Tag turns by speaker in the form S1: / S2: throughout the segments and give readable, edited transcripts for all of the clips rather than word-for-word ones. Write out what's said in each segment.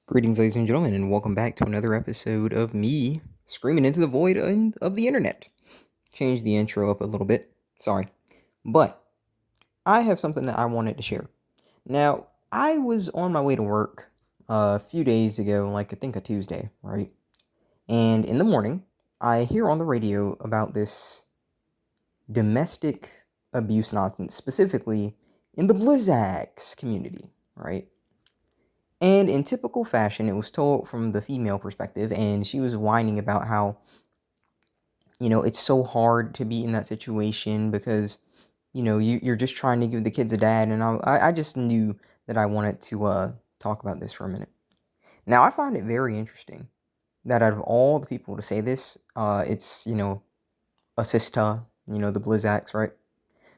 S1: Greetings, ladies and gentlemen, and welcome back to another episode of me screaming into the void of the internet. Change the intro up a little bit. Sorry. But I have something that I wanted to share. Now, I was on my way to work a few days ago, like I think a Tuesday, right? And in the morning, I hear on the radio about this domestic abuse nonsense, specifically in the Blizzags community, right? And in typical fashion, it was told from the female perspective, and she was whining about how, it's so hard to be in that situation because, you're just trying to give the kids a dad. And I just knew that I wanted to talk about this for a minute. Now, I find it very interesting that out of all the people to say this, it's, a sister, the Blizzax, right?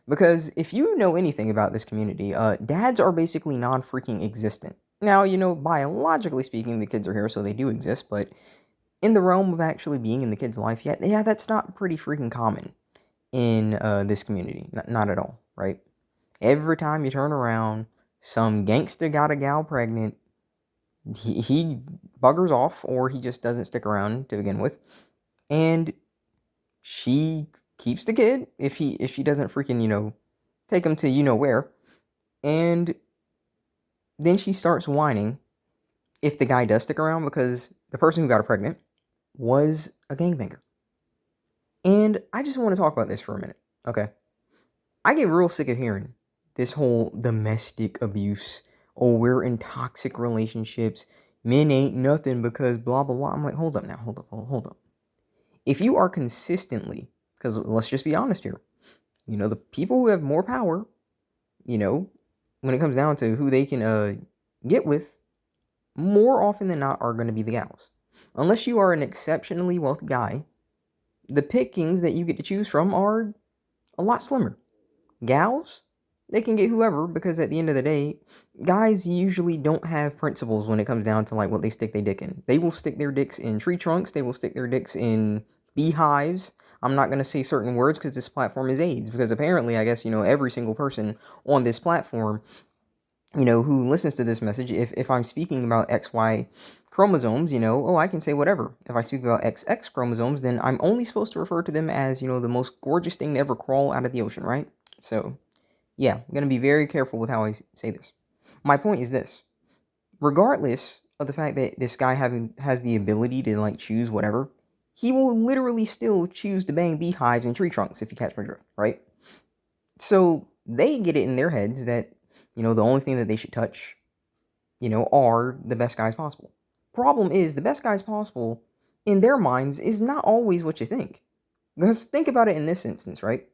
S1: Because if you know anything about this community, dads are basically non-freaking existent. Now, biologically speaking, the kids are here, so they do exist, but in the realm of actually being in the kid's life, yeah, that's not pretty freaking common in this community. Not at all, right? Every time you turn around, some gangster got a gal pregnant, he buggers off, or he just doesn't stick around to begin with, and she keeps the kid if she doesn't freaking, take him to where. And then she starts whining if the guy does stick around because the person who got her pregnant was a gangbanger. And I just want to talk about this for a minute, okay? I get real sick of hearing this whole domestic abuse. Oh, we're in toxic relationships. Men ain't nothing because blah, blah, blah. I'm like, hold up now, hold up. If you are consistently, because let's just be honest here, the people who have more power, you know, when it comes down to who they can get with, more often than not are going to be the gals. Unless you are an exceptionally wealthy guy, the pickings that you get to choose from are a lot slimmer. Gals, they can get whoever because at the end of the day, guys usually don't have principles when it comes down to like what they stick their dick in. They will stick their dicks in tree trunks, they will stick their dicks in beehives. I'm not going to say certain words because this platform is AIDS, because apparently I guess every single person on this platform who listens to this message, if I'm speaking about XY chromosomes, I can say whatever. If I speak about XX chromosomes, then I'm only supposed to refer to them as, the most gorgeous thing to ever crawl out of the ocean, right? So, yeah, I'm going to be very careful with how I say this. My point is this. Regardless of the fact that this guy has the ability to, like, choose whatever, he will literally still choose to bang beehives and tree trunks, if you catch my drift, right? So, they get it in their heads that, the only thing that they should touch, are the best guys possible. Problem is, the best guys possible, in their minds, is not always what you think. Because think about it in this instance, right?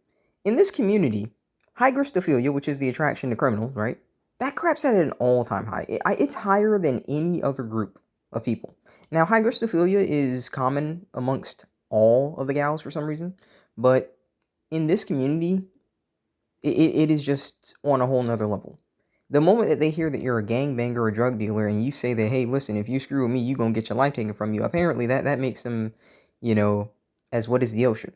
S1: In this community, hygrostophilia, which is the attraction to criminals, right? That crap's at an all-time high. It's higher than any other group of people. Now, hygrostophilia is common amongst all of the gals for some reason, but in this community, it is just on a whole nother level. The moment that they hear that you're a gangbanger or a drug dealer and you say that, hey, listen, if you screw with me, you gonna get your life taken from you, apparently that makes them, as what is the ocean?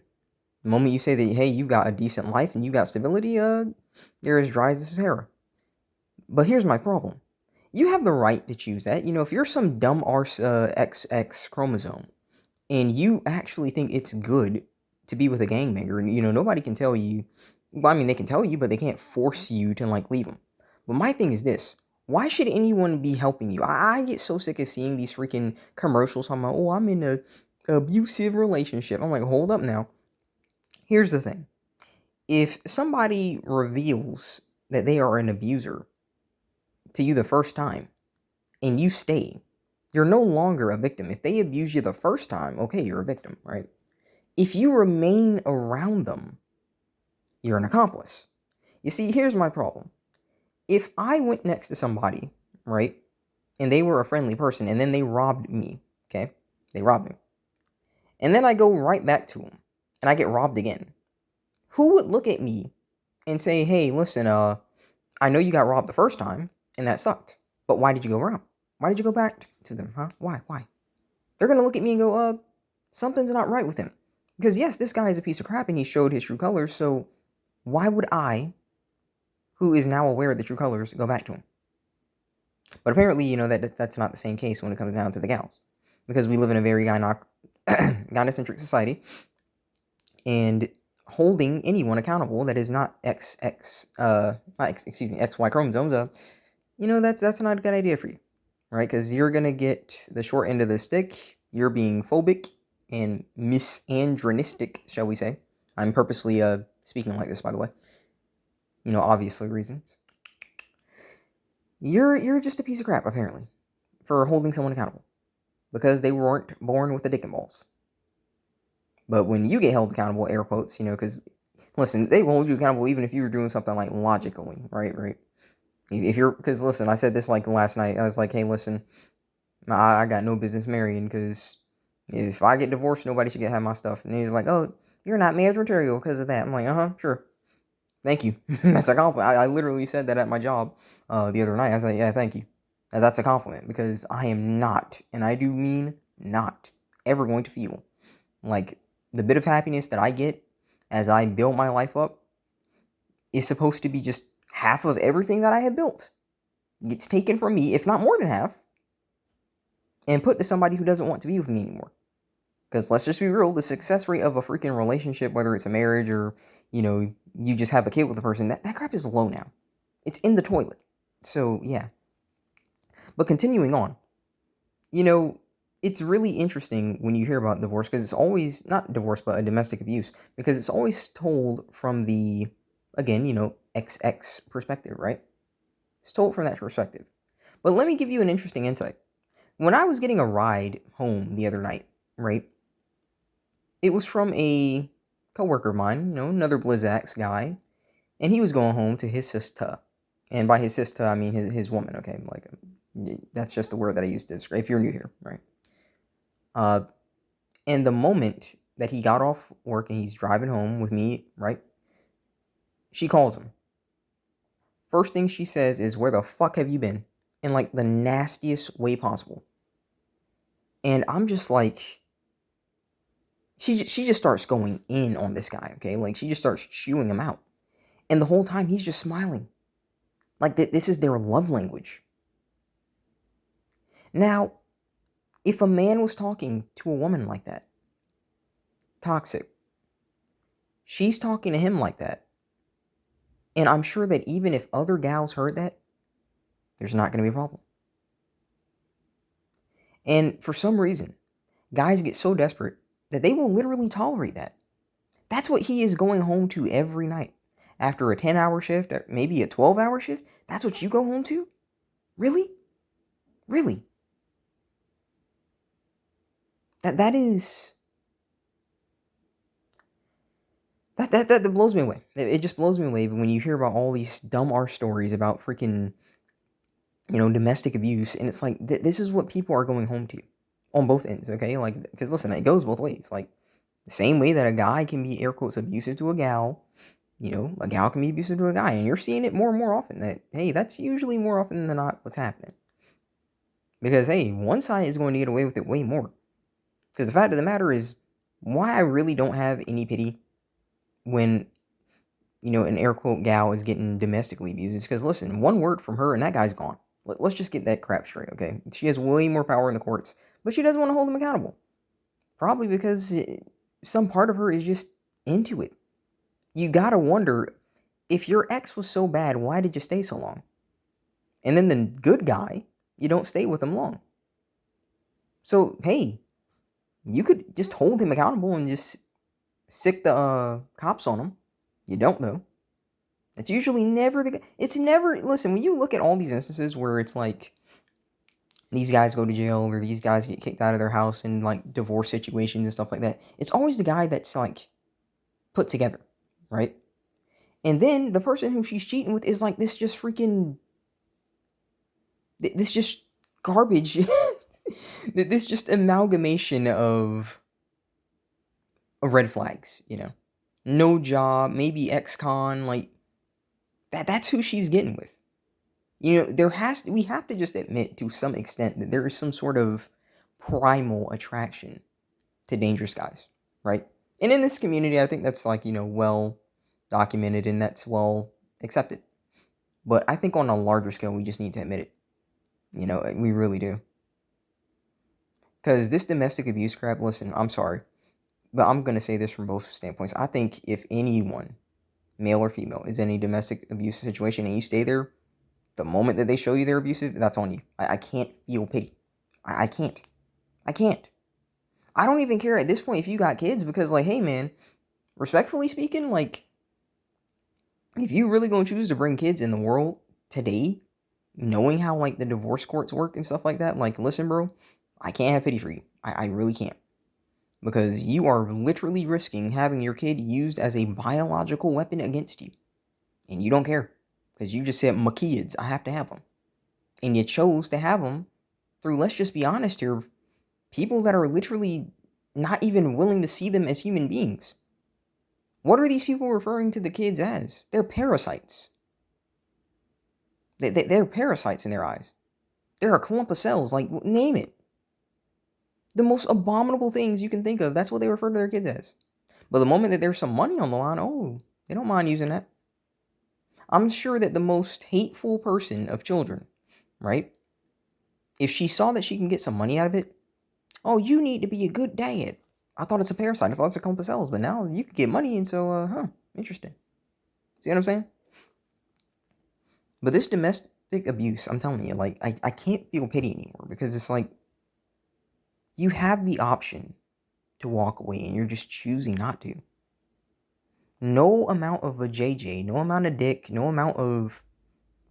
S1: The moment you say that, hey, you got a decent life and you got stability, they're as dry as the Sahara. But here's my problem. You have the right to choose that. If you're some dumb arse XX chromosome and you actually think it's good to be with a gangbanger, and nobody can tell you. Well, I mean, they can tell you, but they can't force you to like leave them. But my thing is this: why should anyone be helping you? I get so sick of seeing these freaking commercials talking about, oh, I'm in a abusive relationship. I'm like, hold up now. Here's the thing: if somebody reveals that they are an abuser to you the first time and you stay, you're no longer a victim. If they abuse you the first time, okay, you're a victim, right? If you remain around them, you're an accomplice. You see, here's my problem. If I went next to somebody, right, and they were a friendly person, and then they robbed me, okay? They robbed me. And then I go right back to them, and I get robbed again. Who would look at me and say, hey, listen, I know you got robbed the first time, and that sucked. But why did you go around? Why did you go back to them, huh? Why? They're gonna look at me and go, something's not right with him. Because yes, this guy is a piece of crap and he showed his true colors, so why would I, who is now aware of the true colors, go back to him? But apparently, that's not the same case when it comes down to the gals, because we live in a very gynocentric society, and holding anyone accountable that is not XY chromosomes, that's not a good idea for you, right? Because you're gonna get the short end of the stick. You're being phobic and misandronistic, shall we say? I'm purposely speaking like this, by the way. Obviously reasons. You're just a piece of crap, apparently, for holding someone accountable, because they weren't born with a dick and balls. But when you get held accountable, air quotes, because listen, they will hold you accountable even if you were doing something like logically, right? If you're, because listen, I said this like last night. I was like, hey, listen, I got no business marrying, because if I get divorced, nobody should have my stuff. And he's like, oh, you're not marriage material because of that. I'm like, sure. Thank you. That's a compliment. I literally said that at my job the other night. I was like, yeah, thank you. And that's a compliment, because I am not, and I do mean not, ever going to feel like the bit of happiness that I get as I build my life up is supposed to be just half of everything that I have built. Gets taken from me, if not more than half, and put to somebody who doesn't want to be with me anymore. Because let's just be real, the success rate of a freaking relationship, whether it's a marriage or, you just have a kid with a person, that crap is low now. It's in the toilet. So, yeah. But continuing on, it's really interesting when you hear about divorce, because it's always, not divorce, but a domestic abuse, because it's always told from the, again, XX perspective, right? It's told from that perspective. But let me give you an interesting insight. When I was getting a ride home the other night, right, it was from a coworker of mine, another Blizzax guy, and he was going home to his sister. And by his sister, I mean his woman, okay? Like, that's just the word that I use to describe, if you're new here, right? And the moment that he got off work and he's driving home with me, right, she calls him. First thing she says is, where the fuck have you been? In like the nastiest way possible. And I'm just like, she just starts going in on this guy, okay? Like, she just starts chewing him out. And the whole time he's just smiling. Like, this is their love language. Now, if a man was talking to a woman like that, toxic, she's talking to him like that, and I'm sure that even if other gals heard that, there's not going to be a problem. And for some reason, guys get so desperate that they will literally tolerate that. That's what he is going home to every night. After a 10-hour shift, or maybe a 12-hour shift, that's what you go home to? Really? Really? That is... That blows me away. It just blows me away when you hear about all these dumb R stories about freaking, domestic abuse, and it's like, this is what people are going home to. On both ends, okay? Like, because listen, it goes both ways. Like, the same way that a guy can be, air quotes, abusive to a gal, a gal can be abusive to a guy, and you're seeing it more and more often. That, hey, that's usually more often than not what's happening. Because, hey, one side is going to get away with it way more. Because the fact of the matter is, why I really don't have any pity when, an air quote gal is getting domestically abused is because, listen, one word from her and that guy's gone. Let's just get that crap straight, okay? She has way more power in the courts, but she doesn't want to hold him accountable. Probably because some part of her is just into it. You gotta wonder, if your ex was so bad, why did you stay so long? And then the good guy, you don't stay with him long. So, hey, you could just hold him accountable and just sick the cops on him. You don't, though. It's usually never it's never, listen, when you look at all these instances where it's like, these guys go to jail or these guys get kicked out of their house in like divorce situations and stuff like that, it's always the guy that's like put together, right? And then the person who she's cheating with is like this just freaking, this just garbage, this just amalgamation of red flags, no job, maybe ex-con, like that's who she's getting with. We have to just admit to some extent that there is some sort of primal attraction to dangerous guys, right? And in this community, I think that's like, well documented and that's well accepted. But I think on a larger scale, we just need to admit it. We really do. Because this domestic abuse crap, listen, I'm sorry, but I'm going to say this from both standpoints. I think if anyone, male or female, is in a domestic abuse situation and you stay there, the moment that they show you they're abusive, that's on you. I can't feel pity. I can't. I can't. I don't even care at this point if you got kids because, like, hey, man, respectfully speaking, like, if you really gonna choose to bring kids in the world today, knowing how, like, the divorce courts work and stuff like that, like, listen, bro, I can't have pity for you. I really can't. Because you are literally risking having your kid used as a biological weapon against you. And you don't care. Because you just said, my kids, I have to have them. And you chose to have them through, let's just be honest here, people that are literally not even willing to see them as human beings. What are these people referring to the kids as? They're parasites. They're parasites in their eyes. They're a clump of cells, like, name it. The most abominable things you can think of, that's what they refer to their kids as. But the moment that there's some money on the line, oh, they don't mind using that. I'm sure that the most hateful person of children, right? If she saw that she can get some money out of it, oh, you need to be a good dad. I thought it's a parasite. I thought it's a clump of cells, but now you could get money, and so, interesting. See what I'm saying? But this domestic abuse, I'm telling you, like, I can't feel pity anymore because it's like you have the option to walk away and you're just choosing not to. No amount of a JJ, no amount of dick, no amount of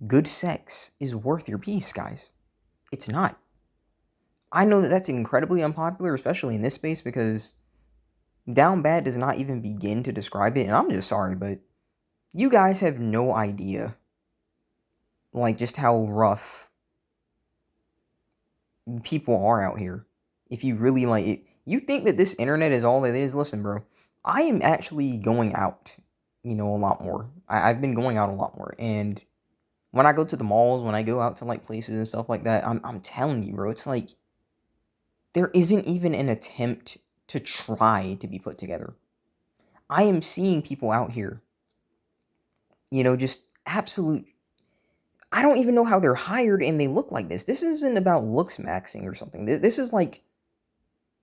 S1: good sex is worth your peace, guys. It's not. I know that that's incredibly unpopular, especially in this space, because down bad does not even begin to describe it, and I'm just sorry, but you guys have no idea, like, just how rough people are out here. If you really, like it, you think that this internet is all it is, listen, bro, I am actually going out, a lot more. I've been going out a lot more, and when I go to the malls, when I go out to, like, places and stuff like that, I'm telling you, bro, it's like there isn't even an attempt to try to be put together. I am seeing people out here, just absolute. I don't even know how they're hired and they look like this. This isn't about looks maxing or something. This is like,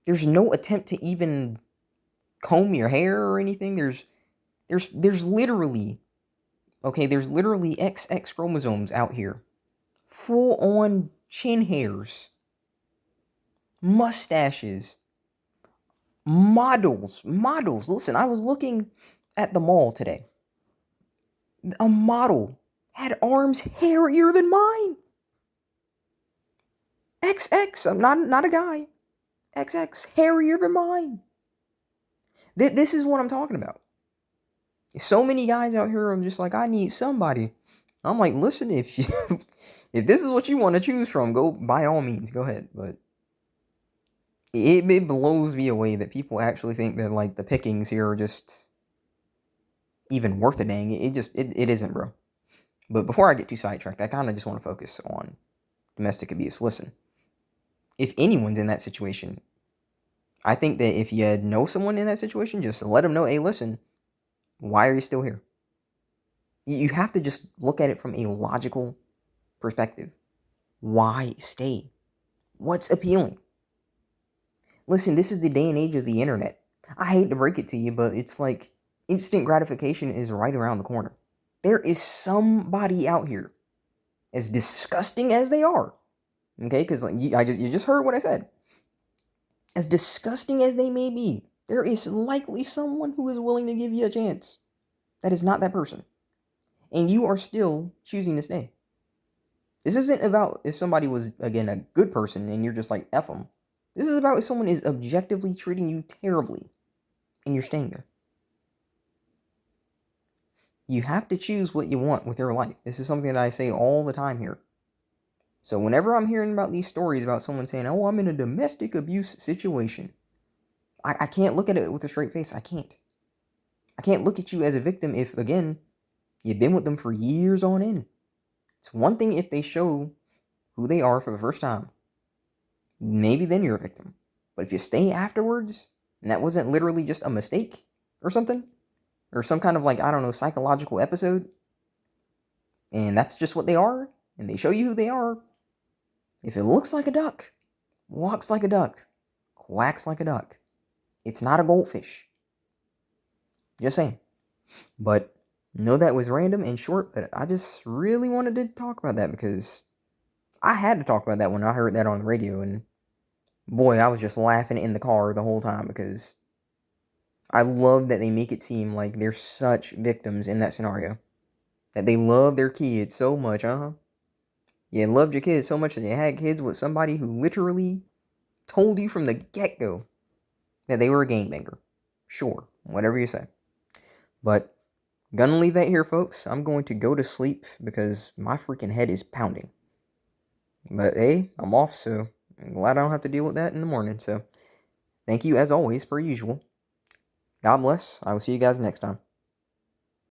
S1: there's no attempt to even comb your hair or anything. There's literally, okay, there's literally XX chromosomes out here. Full on chin hairs, mustaches, models. Listen, I was looking at the mall today. A model had arms hairier than mine. XX, I'm not a guy. XX, hairier than mine. This is what I'm talking about. So many guys out here, I'm just like, I need somebody. I'm like, listen, if if this is what you want to choose from, go, by all means, go ahead. But it blows me away that people actually think that, like, the pickings here are just even worth a dang. It isn't, bro. But before I get too sidetracked, I kind of just want to focus on domestic abuse. Listen, if anyone's in that situation, I think that if you know someone in that situation, just let them know, hey, listen, why are you still here? You have to just look at it from a logical perspective. Why stay? What's appealing? Listen, this is the day and age of the internet. I hate to break it to you, but it's like instant gratification is right around the corner. There is somebody out here, as disgusting as they are, okay? Because, like, you just heard what I said. As disgusting as they may be, there is likely someone who is willing to give you a chance. That is not that person. And you are still choosing to stay. This isn't about if somebody was, again, a good person and you're just like, F them. This is about if someone is objectively treating you terribly and you're staying there. You have to choose what you want with your life. This is something that I say all the time here. So whenever I'm hearing about these stories about someone saying, oh, I'm in a domestic abuse situation, I can't look at it with a straight face. I can't. I can't look at you as a victim if, again, you've been with them for years on end. It's one thing if they show who they are for the first time. Maybe then you're a victim. But if you stay afterwards, and that wasn't literally just a mistake or something, or some kind of, like, I don't know, psychological episode, and that's just what they are, and they show you who they are, If it looks like a duck, walks like a duck, quacks like a duck, it's not a goldfish. Just saying. But no, that was random and short, but I just really wanted to talk about that because I had to talk about that when I heard that on the radio, and boy, I was just laughing in the car the whole time because I love that they make it seem like they're such victims in that scenario. That they love their kids so much, You loved your kids so much that you had kids with somebody who literally told you from the get-go that they were a gangbanger. Sure, whatever you say. But gonna leave that here, folks. I'm going to go to sleep because my freaking head is pounding. But hey, I'm off, so I'm glad I don't have to deal with that in the morning. So thank you as always, per usual. God bless. I will see you guys next time.